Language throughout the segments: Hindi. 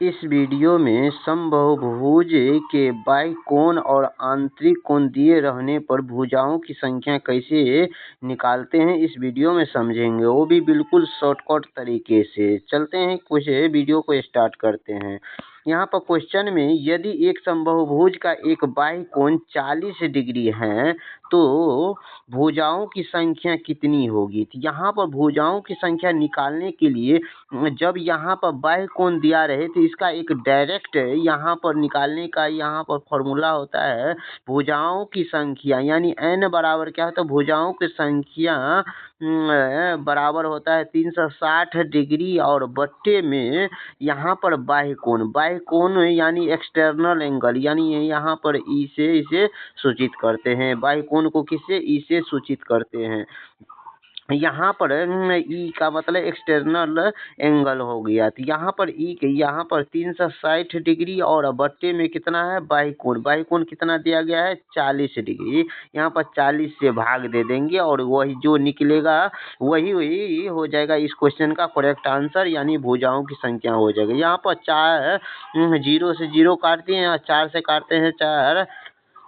इस वीडियो में समबाहुभुज के बाह्य कोण और आंतरिक कोण दिए रहने पर भुजाओं की संख्या कैसे निकालते हैं, इस वीडियो में समझेंगे, वो भी बिल्कुल शॉर्टकट तरीके से। चलते हैं, कुछ वीडियो को स्टार्ट करते हैं। यहाँ पर क्वेश्चन में यदि एक समबाहुभुज का एक बाह्य कोण 40 डिग्री है तो भुजाओं की संख्या कितनी होगी। तो यहाँ पर भुजाओं की संख्या निकालने के लिए जब यहाँ पर बाह्य कोण दिया रहे तो इसका एक डायरेक्ट यहाँ पर निकालने का यहाँ पर फॉर्मूला होता है भुजाओं की संख्या, यानी n बराबर क्या होता है, भुजाओं की संख्या बराबर होता है 360 डिग्री और बट्टे में यहाँ पर बाह्य कोण यानी एक्सटर्नल एंगल, यानी यहाँ पर इसे सूचित करते हैं। बाह्य कोण को किससे, इसे सूचित करते हैं। यहाँ पर ई का मतलब एक्सटर्नल एंगल हो गया। तो यहाँ पर ई के यहाँ पर 360 डिग्री और बट्टे में कितना है, बाह्य कोण कितना दिया गया है, 40 डिग्री। यहाँ पर 40 से भाग दे देंगे और वही जो निकलेगा वही हो जाएगा इस क्वेश्चन का करेक्ट आंसर, यानी भुजाओं की संख्या हो जाएगा। यहाँ पर 0 से 0 काटते हैं और 4 से काटते हैं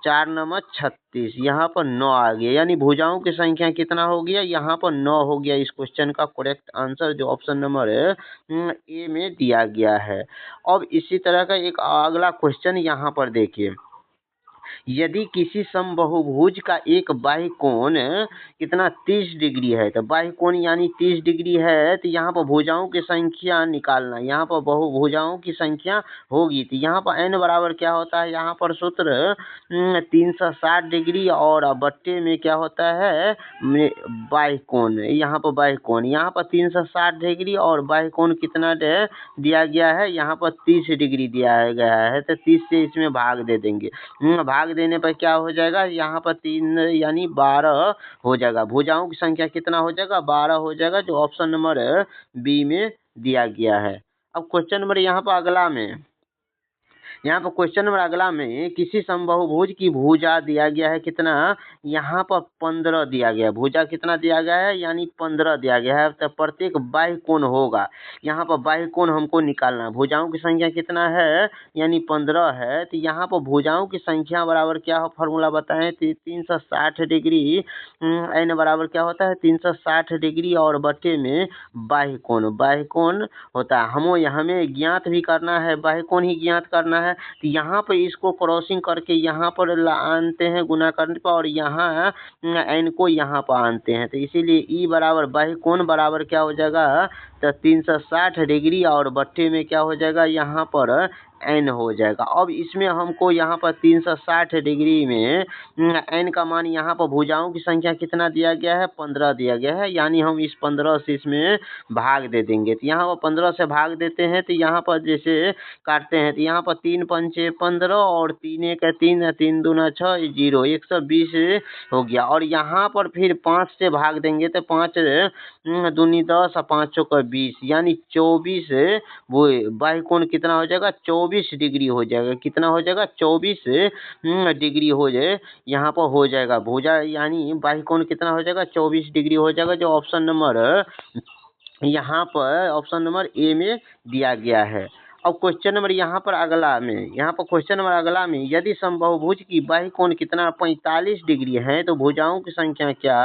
4 9 36, यहाँ पर 9 आ गया, यानी भुजाओं की संख्या कितना हो गया, यहाँ पर 9 हो गया। इस क्वेश्चन का करेक्ट आंसर जो ऑप्शन नंबर ए में दिया गया है। अब इसी तरह का एक अगला क्वेश्चन यहाँ पर देखिए, यदि किसी समबाहुभुज का एक बाह्य कोण कितना 30 डिग्री है, तो बाह्य कोण यानी 30 डिग्री है, तो यहाँ पर भुजाओं की संख्या निकालना, यहाँ पर भुजाओं की संख्या होगी। तो यहाँ पर n बराबर क्या होता है, यहाँ पर सूत्र 360 डिग्री और बट्टे में क्या होता है, बाह्य कोण, यहाँ पर बाह्य कोण, यहाँ पर 360 डिग्री और बाह्य कोण कितना दिया गया है, यहाँ पर 30 डिग्री दिया गया है। तो 30 से इसमें भाग दे देंगे, भाग देने पर क्या हो जाएगा, यहाँ पर 3 यानी 12 हो जाएगा। भुजाओं की संख्या कितना हो जाएगा, 12 हो जाएगा, जो ऑप्शन नंबर बी में दिया गया है। अब क्वेश्चन नंबर यहाँ पर अगला में, यहाँ पर क्वेश्चन नंबर अगला में किसी समबाहुभुज की भुजा दिया गया है कितना, यहाँ पर 15 दिया गया है। भुजा कितना दिया गया है, यानी 15 दिया गया है। तो प्रत्येक बाह्य कोण होगा, यहाँ पर बाह्य कोण हमको निकालना है। भुजाओं की संख्या कितना है, यानी 15 है। तो यहाँ पर भुजाओं की संख्या बराबर क्या हो, फॉर्मूला बताएं, 360 डिग्री n बराबर क्या होता है, 360 डिग्री और बट्टे में बाह्य कोण होता है। हमें ज्ञात भी करना है, बाह्य कोण ही ज्ञात करना है। तो यहाँ पर इसको क्रॉसिंग करके यहाँ पर आनते हैं गुना करने पर, और यहाँ n को यहाँ पर आनते हैं। तो इसीलिए ई बराबर बाह्य कोण बराबर क्या हो जाएगा, तो 360 डिग्री और बट्टे में क्या हो जाएगा, यहाँ पर n हो जाएगा। अब इसमें हमको यहाँ पर 360 डिग्री में n का मान, यहाँ पर भुजाओं की संख्या कितना दिया गया है, 15 दिया गया है, यानी हम इस 15 से इसमें भाग दे देंगे। तो यहाँ पर 15 से भाग देते हैं, तो यहाँ पर जैसे काटते हैं, तो यहाँ पर 3 पंचे 15 और 3 1 3 3 दूना 6 0, 120 हो गया। और यहाँ पर फिर 5 से भाग देंगे, तो 5 दूनी 10 और 5 चौका 20, यानी 24 वो बाह्य कोण कितना हो जाएगा, 24 डिग्री हो जाएगा। कितना हो जाएगा, 24 डिग्री हो जाए, यहाँ पर हो जाएगा भुजा, यानी बाह्य कोण कितना हो जाएगा, 24 डिग्री हो जाएगा, जो ऑप्शन नंबर यहाँ पर ऑप्शन नंबर ए में दिया गया है। अब क्वेश्चन नंबर यहाँ पर अगला में, क्वेश्चन नंबर अगला में, यदि समबाहुभुज की बाह्य कोण कितना 45 डिग्री है तो भुजाओं की संख्या क्या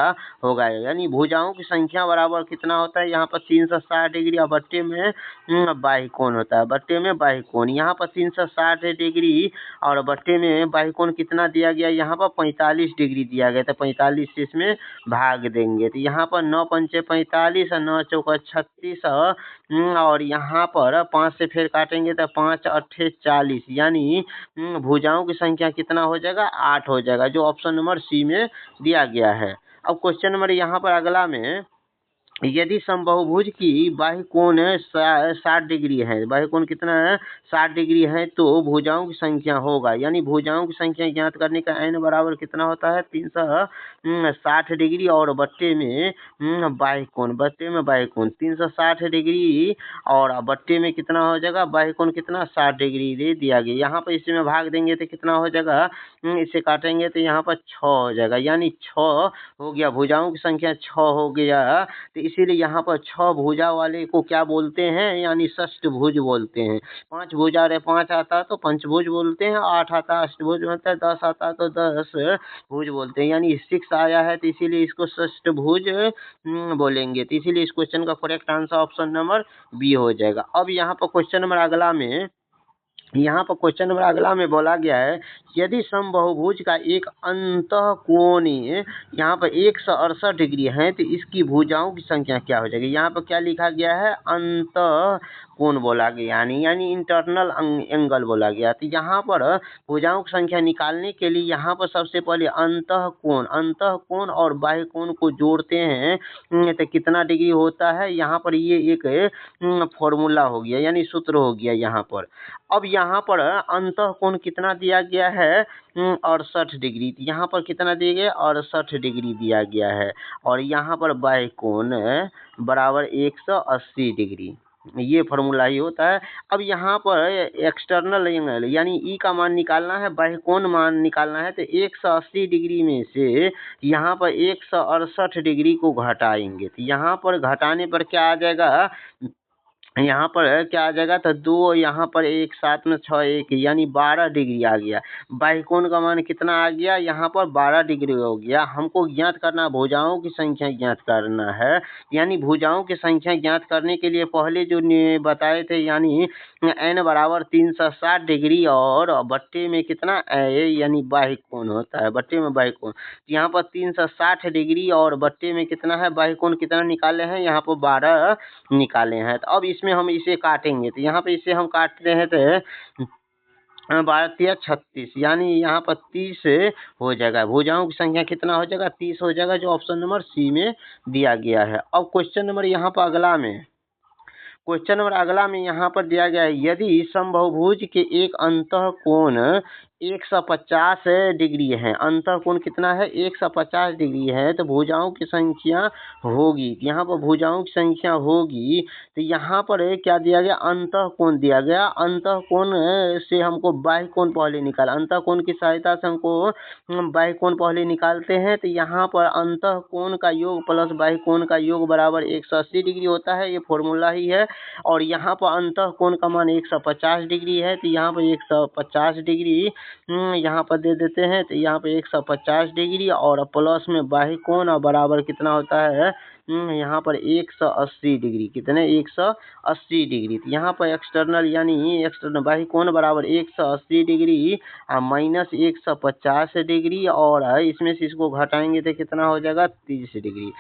होगा, यानी भुजाओं की संख्या बराबर कितना होता है, यहाँ पर 360 डिग्री और बट्टे में बाह्य कोण होता है, बट्टे में बाह्य कोण। यहाँ पर 360 डिग्री और बट्टे में बाह्य कोण कितना दिया गया, यहाँ पर 45 डिग्री दिया गया, तो 45 से इसमें भाग देंगे। तो यहाँ पर 9 पंचे 45 और 9 चौका 36 और यहाँ पर 5 से फिर काटेंगे तो 5 8 40, यानी भुजाओं की संख्या कितना हो जाएगा, 8 हो जाएगा, जो ऑप्शन नंबर सी में दिया गया है। अब क्वेश्चन नंबर यहाँ पर अगला में, यदि समबाहुभुज की बाह्य कोण 60 डिग्री है, बाह्य कोण कितना है, 60 डिग्री है, तो भुजाओं की संख्या होगा, यानी भुजाओं की संख्या ज्ञात करने का n बराबर कितना होता है, 360 डिग्री और बट्टे में बाह्य कोण, 360 डिग्री और बट्टे में कितना हो जाएगा, बाह्य कोण कितना 60 डिग्री दे दिया गया। यहाँ पर इसी में भाग देंगे तो कितना हो जाएगा, इसे काटेंगे तो यहाँ पर 6 हो जाएगा, यानी 6 हो गया, भुजाओं की संख्या 6 हो गया। तो इसीलिए यहाँ पर 6 भुजा वाले को क्या बोलते हैं, यानी षष्ठभुज बोलते हैं। 5 भुजा रहे, 5 आता है तो पंचभुज बोलते हैं, 8 आता है अष्टभुज बोलते हैं, 10 आता है तो 10 भुज बोलते हैं, यानी 6 आया है तो इसीलिए इसको षष्ठभुज बोलेंगे। तो इसीलिए इस क्वेश्चन का correct answer option number B हो जाएगा। अब यहाँ पर क्वेश्चन नंबर अगला में बोला गया है, यदि समबाहुभुज का एक अंतःकोणीय यहाँ पर 168 डिग्री है तो इसकी भुजाओं की संख्या क्या हो जाएगी। यहाँ पर क्या लिखा गया है, अंतःकोण बोला गया, यानी इंटरनल एंगल बोला गया। तो यहाँ पर भुजाओं की संख्या निकालने के लिए यहाँ पर सबसे पहले अंतःकोण और बाह्य कोण को जोड़ते हैं तो कितना डिग्री होता है। यहाँ पर ये एक फॉर्मूला हो गया, यानी सूत्र हो गया यहाँ पर। अब यहाँ पर अंतःकोण कितना दिया गया है, 68 डिग्री। यहाँ पर कितना दिया गया, 68 डिग्री दिया गया है। और यहाँ पर बाह्य कोण बराबर 180 डिग्री, ये फॉर्मूला ही होता है। अब यहाँ पर एक्सटर्नल एंगल यानी ई का मान निकालना है, बाह्य कोण मान निकालना है। तो 180 डिग्री में से यहाँ पर 168 डिग्री को घटाएंगे। तो यहाँ पर घटाने पर क्या आ जाएगा, यहाँ पर क्या आ जाएगा, तो 2 यहाँ पर 1 7 में 6 1 यानी 12 डिग्री आ गया। बाह्य कोण का मान कितना आ गया, यहाँ पर 12 डिग्री हो गया। हमको ज्ञात करना, भुजाओं की संख्या ज्ञात करना है। यानी भुजाओं की संख्या ज्ञात करने के लिए पहले जो बताए थे, यानी n बराबर 360 डिग्री और बट्टे में कितना यानी बाह्य कोण होता है, बट्टे में बाह्य कोण। यहाँ पर 360 डिग्री और बट्टे में कितना है, बाह्य कोण कितना निकाले हैं, यहाँ पर 12 निकाले हैं। तो अब इसमें हम इसे काटेंगे। तो यहाँ पे इसे हम काटते हैं तो 12 36, यानी यहाँ पर 30 हो जाएगा। भुजाओं की संख्या कितना हो जाएगा, 30 हो जाएगा, जो ऑप्शन नंबर सी में दिया गया है। अब क्वेश्चन नंबर यहाँ पर अगला में यहाँ पर दिया गया है, यदि समबाहुभुज के एक अंतःकोण 150 डिग्री है, अंतःकोण कितना है, 150 डिग्री है, तो भुजाओं की संख्या होगी। यहाँ पर भुजाओं की संख्या होगी तो यहाँ पर क्या दिया गया, अंतःकोण दिया गया। अंतःकोण से हमको बाह्य कोण पहले निकाल, अंतःकोण की सहायता से हमको बाह्य कोण पहले निकालते हैं। तो यहाँ पर अंतःकोण का योग प्लस बाह्य कोण का योग बराबर 180 डिग्री होता है, ये फॉर्मूला ही है। और यहाँ पर अंतःकोण का मान 150 डिग्री है, तो यहाँ पर 150 डिग्री यहाँ पर दे देते हैं। तो यहाँ पे 150 डिग्री और प्लस में बाह्य कोण और बराबर कितना होता है, यहाँ पर 180 डिग्री, कितने 180 डिग्री। तो यहाँ पर एक्सटर्नल बाह्य कोण बराबर 180 डिग्री माइनस 150 डिग्री, और इसमें से इसको घटाएंगे तो कितना हो जाएगा, 30 डिग्री।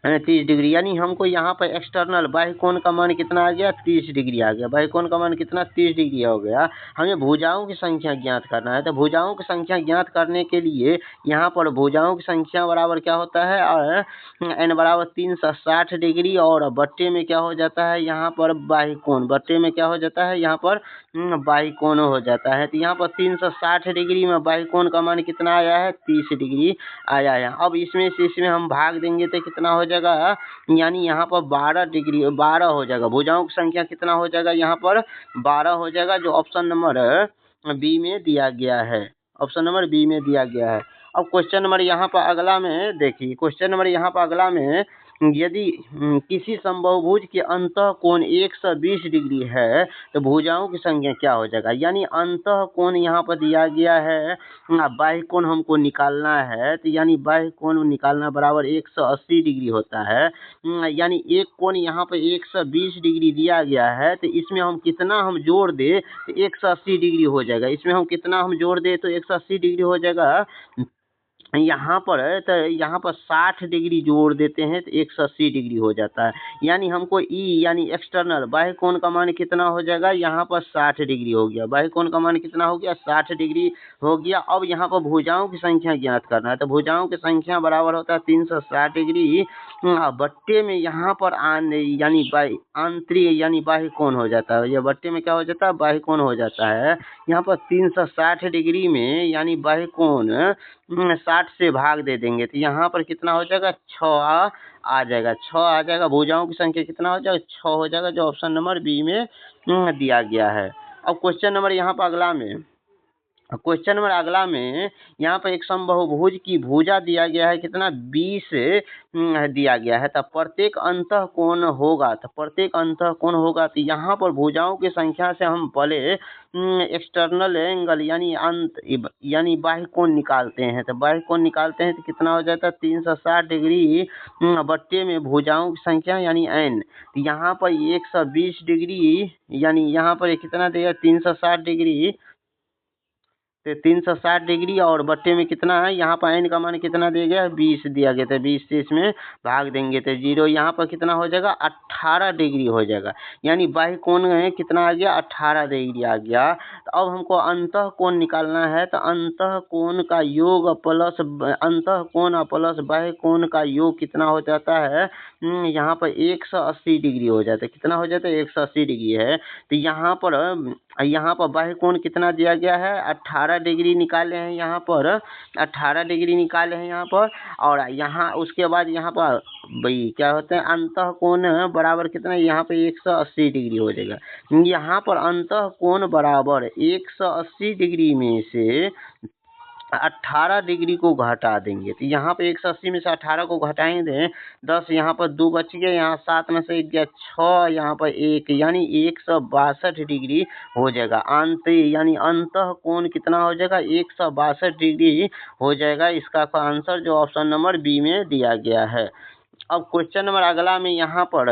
30 डिग्री, यानी हमको यहाँ पर एक्सटर्नल बाह्य कोण का मान कितना आ गया, 30 डिग्री आ गया। बाह्य कोण का मान कितना, 30 डिग्री हो गया। हमें भुजाओं की संख्या ज्ञात करना है। तो भुजाओं की संख्या ज्ञात करने के लिए यहाँ पर भुजाओं की संख्या बराबर क्या होता है, और n बराबर 360 डिग्री और बट्टे में क्या हो जाता है, यहाँ पर बाह्य कोण, बट्टे में क्या हो जाता है, यहाँ पर बाह्य कोण हो जाता है। तो यहाँ पर 360 डिग्री में बाह्य कोण का मान कितना आया है, 30 डिग्री आया है। अब इसमें हम भाग देंगे तो कितना हो जाएगा, यानी यहाँ पर 12 हो जाएगा। भुजाओं की संख्या कितना हो जाएगा, यहाँ पर 12 हो जाएगा, जो ऑप्शन नंबर बी में दिया गया है, ऑप्शन नंबर बी में दिया गया है। अब क्वेश्चन नंबर यहाँ पर अगला में देखिए, क्वेश्चन नंबर यहाँ पर अगला में, यदि किसी समबाहुभुज के अंतःकोण 120 डिग्री है तो भुजाओं की संख्या क्या हो जाएगा। यानी अंतःकोण यहाँ पर दिया गया है, बाह्य कोण हमको निकालना है। तो यानी बाह्य कोण निकालना बराबर 180 डिग्री होता है। यानी एक कोण यहाँ पर 120 डिग्री दिया गया है, तो इसमें हम कितना हम जोड़ दे तो 180 डिग्री हो जाएगा। इसमें हम कितना हम जोड़ दे तो 180 डिग्री हो जाएगा। यहाँ पर 60 डिग्री जोड़ देते हैं तो 180 डिग्री हो जाता है। यानी हमको ई यानी एक्सटर्नल बाह्य कोण का मान कितना हो जाएगा, यहाँ पर 60 डिग्री हो गया। बाह्य कोण का मान कितना हो गया, 60 डिग्री हो गया। अब यहाँ पर भुजाओं की संख्या ज्ञात करना है। तो भुजाओं की संख्या बराबर होता है 360 डिग्री बट्टे में यहाँ पर यानी आंतरिक यानी बाह्य कोण हो जाता है। ये बट्टे में क्या हो जाता है, बाह्य कोण हो जाता है। यहाँ पर 360 डिग्री में यानी बाह्य कोण 60 से भाग दे देंगे तो यहाँ पर कितना हो जाएगा, 6 आ जाएगा, 6 आ जाएगा। भुजाओं की संख्या कितना हो जाएगा, 6 हो जाएगा, जो ऑप्शन नंबर बी में दिया गया है। अब क्वेश्चन नंबर यहाँ पर अगला में क्वेश्चन नंबर अगला में यहाँ पर एक समबाहुभुज की भुजा दिया गया है कितना 20 दिया गया है। तब प्रत्येक अंतः कोण होगा, तो प्रत्येक अंतः कोण होगा तो यहाँ पर भुजाओं की संख्या से हम पहले एक्सटर्नल एंगल यानी बाह्य कोण निकालते हैं। तो बाह्य कोण निकालते हैं तो कितना हो जाता है 360 डिग्री बट्टे में भुजाओं की संख्या यानी n। तो यहाँ पर 120 डिग्री यानी यहाँ पर कितना देगा 360 डिग्री, तो 360 डिग्री और बट्टे में कितना है यहाँ पर n का मान कितना दिया गया है 20 दिया गया था। 20 से इसमें भाग देंगे तो 0, यहाँ पर कितना हो जाएगा 18 डिग्री हो जाएगा। यानी बाह्य कोण कितना आ गया 18 डिग्री आ गया। तो अब हमको अंतः कोण निकालना है, तो अंतः कोण का योग प्लस अंतः कोण प्लस बाह्य कोण का योग कितना हो जाता है यहाँ पर 180 डिग्री हो जाता है। कितना हो जाता है 180 डिग्री है। तो यहाँ पर बाह्य कोण कितना दिया गया है 18 डिग्री निकाले हैं, यहाँ पर 18 डिग्री निकाले हैं यहाँ पर। और यहाँ उसके बाद यहाँ पर भाई क्या होता है अंतः कोण बराबर कितना यहाँ पे 180 डिग्री हो जाएगा। यहाँ पर अंतः कोण बराबर 180 डिग्री में से 18 डिग्री को घटा देंगे। तो यहाँ पे 180 में से 18 को घटाएंगे 10, यहाँ पर 2 बच गया, यहाँ 7 में से 1 गया 6, यहाँ पर 1 यानी 162 डिग्री हो जाएगा। यानी अंतः कोण कितना हो जाएगा 162 डिग्री हो जाएगा। इसका आंसर जो ऑप्शन नंबर बी में दिया गया है। अब क्वेश्चन नंबर अगला में यहाँ पर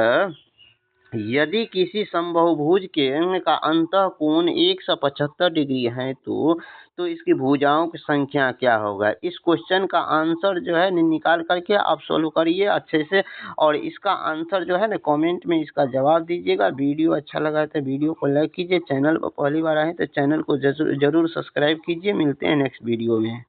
यदि किसी समबाहुभुज के का अंतः कोण 175 डिग्री है तो इसकी भुजाओं की संख्या क्या होगा। इस क्वेश्चन का आंसर जो है निकाल करके आप सोल्व करिए अच्छे से, और इसका आंसर जो है ना कमेंट में इसका जवाब दीजिएगा। वीडियो अच्छा लगा तो वीडियो को लाइक कीजिए, चैनल पर पहली बार आए तो चैनल को जरूर सब्सक्राइब कीजिए। मिलते हैं नेक्स्ट वीडियो में।